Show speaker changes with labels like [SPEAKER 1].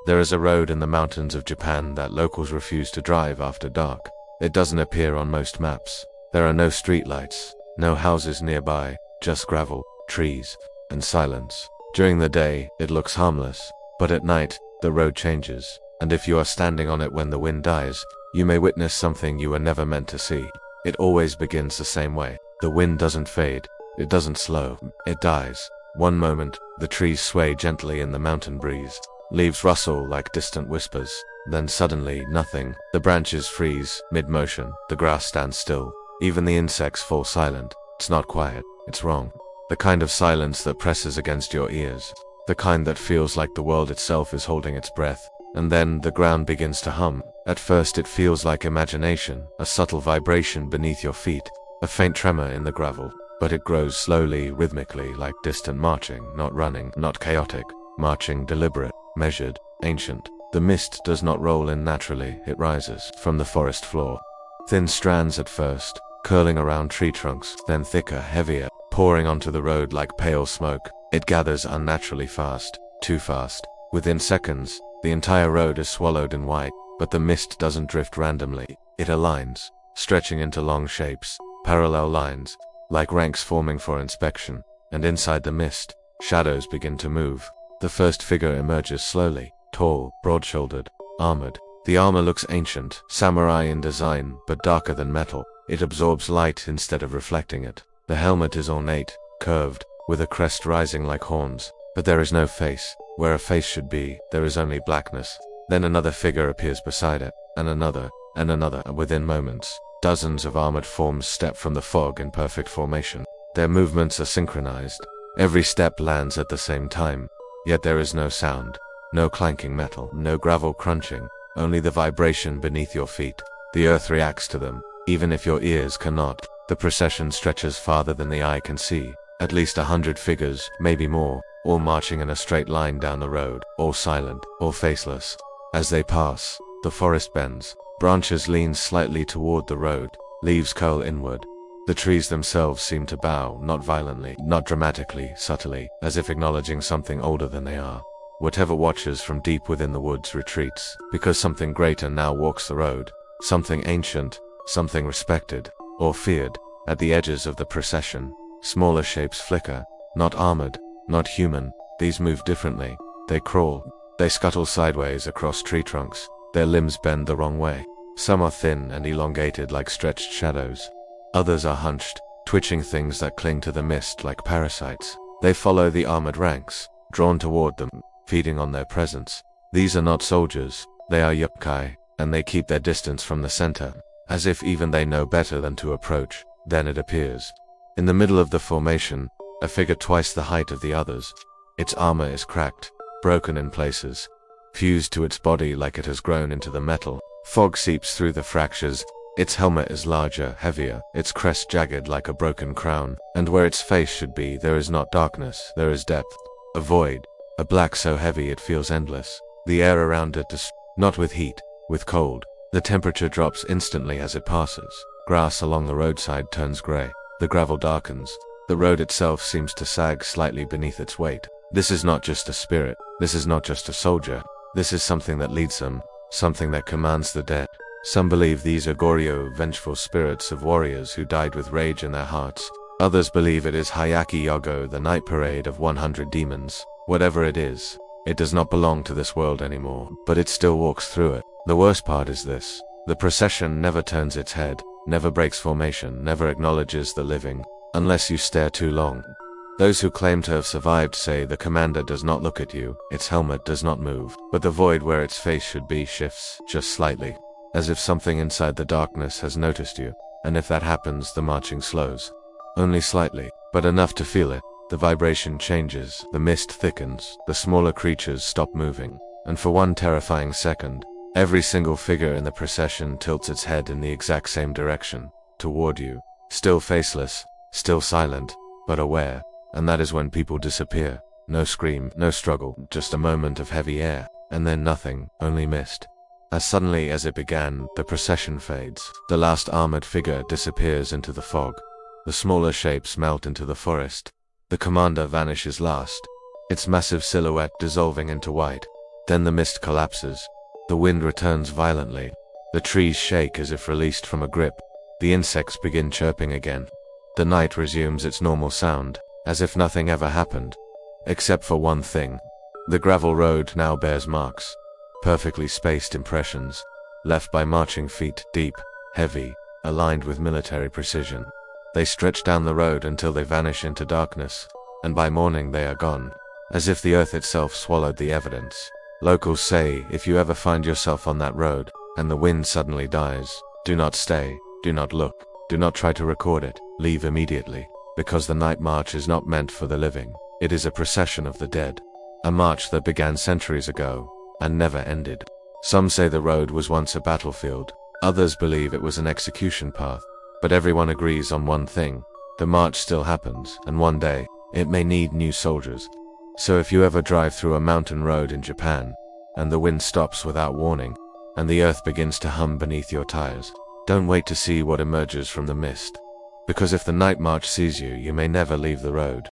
[SPEAKER 1] There is a road in the mountains of Japan that locals refuse to drive after dark. It doesn't appear on most maps. There are no streetlights, no houses nearby, just gravel, trees, and silence. During the day, it looks harmless, but at night, the road changes, and if you are standing on it when the wind dies, you may witness something you were never meant to see. It always begins the same way. The wind doesn't fade, it doesn't slow, it dies. One moment, the trees sway gently in the mountain breeze. Leaves rustle like distant whispers. Then suddenly, nothing. The branches freeze, mid-motion, the grass stands still. Even the insects fall silent. It's not quiet, it's wrong. The kind of silence that presses against your ears. The kind that feels like the world itself is holding its breath. And then, the ground begins to hum. At first it feels like imagination, a subtle vibration beneath your feet, a faint tremor in the gravel. But it grows slowly, rhythmically, like distant marching, not running, not chaotic. Marching, deliberate, measured, ancient. The mist does not roll in naturally, it rises from the forest floor. Thin strands at first, curling around tree trunks, then thicker, heavier, pouring onto the road like pale smoke. It gathers unnaturally fast, too fast. Within seconds, the entire road is swallowed in white, but the mist doesn't drift randomly. It aligns, stretching into long shapes, parallel lines, like ranks forming for inspection. And inside the mist, shadows begin to move. The first figure emerges slowly, tall, broad-shouldered, armored. The armor looks ancient, samurai in design, but darker than metal. It absorbs light instead of reflecting it. The helmet is ornate, curved, with a crest rising like horns. But there is no face. Where a face should be, there is only blackness. Then another figure appears beside it, and another, and within moments, dozens of armored forms step from the fog in perfect formation. Their movements are synchronized. Every step lands at the same time. Yet there is no sound, no clanking metal, no gravel crunching, only the vibration beneath your feet. The earth reacts to them, even if your ears cannot. The procession stretches farther than the eye can see. At least 100 figures, maybe more, all marching in a straight line down the road, all silent, all faceless. As they pass, the forest bends. Branches lean slightly toward the road, leaves curl inward. The trees themselves seem to bow, not violently, not dramatically, subtly, as if acknowledging something older than they are. Whatever watches from deep within the woods retreats, because something greater now walks the road, something ancient, something respected, or feared. At the edges of the procession, smaller shapes flicker, not armored, not human. These move differently. They crawl, they scuttle sideways across tree trunks. Their limbs bend the wrong way. Some are thin and elongated like stretched shadows. Others are hunched, twitching things that cling to the mist like parasites. They follow the armored ranks, drawn toward them, feeding on their presence. These are not soldiers, they are yokai, and they keep their distance from the center, as if even they know better than to approach. Then it appears. In the middle of the formation, a figure twice the height of the others. Its armor is cracked, broken in places, fused to its body like it has grown into the metal. Fog seeps through the fractures. Its helmet is larger, heavier, its crest jagged like a broken crown, and where its face should be, there is not darkness, there is depth. A void, a black so heavy it feels endless. The air around it is not with heat, with cold. The temperature drops instantly as it passes. Grass along the roadside turns gray. The gravel darkens. The road itself seems to sag slightly beneath its weight. This is not just a spirit. This is not just a soldier. This is something that leads them, something that commands the dead. Some believe these are Goryō, vengeful spirits of warriors who died with rage in their hearts. Others believe it is Hayaki Yago, the night parade of 100 demons. Whatever it is, it does not belong to this world anymore, but it still walks through it. The worst part is this. The procession never turns its head, never breaks formation, never acknowledges the living, unless you stare too long. Those who claim to have survived say the commander does not look at you, its helmet does not move, but the void where its face should be shifts, just slightly. As if something inside the darkness has noticed you, and if that happens, the marching slows. Only slightly, but enough to feel it. The vibration changes, the mist thickens, the smaller creatures stop moving, and for one terrifying second, every single figure in the procession tilts its head in the exact same direction, toward you, still faceless, still silent, but aware, and that is when people disappear. No scream, no struggle, just a moment of heavy air, and then nothing, only mist. As suddenly as it began, the procession fades. The last armored figure disappears into the fog. The smaller shapes melt into the forest. The commander vanishes last, its massive silhouette dissolving into white. Then the mist collapses. The wind returns violently. The trees shake as if released from a grip. The insects begin chirping again. The night resumes its normal sound, as if nothing ever happened. Except for one thing. The gravel road now bears marks. Perfectly spaced impressions, left by marching feet, deep, heavy, aligned with military precision. They stretch down the road until they vanish into darkness, and by morning they are gone, as if the earth itself swallowed the evidence. Locals say if you ever find yourself on that road, and the wind suddenly dies, do not stay, do not look, do not try to record it, leave immediately, because the night march is not meant for the living. It is a procession of the dead. A march that began centuries ago, and never ended. Some say the road was once a battlefield, others believe it was an execution path, but everyone agrees on one thing: the march still happens, and one day, it may need new soldiers. So if you ever drive through a mountain road in Japan, and the wind stops without warning, and the earth begins to hum beneath your tires, don't wait to see what emerges from the mist. Because if the night march sees you, you may never leave the road.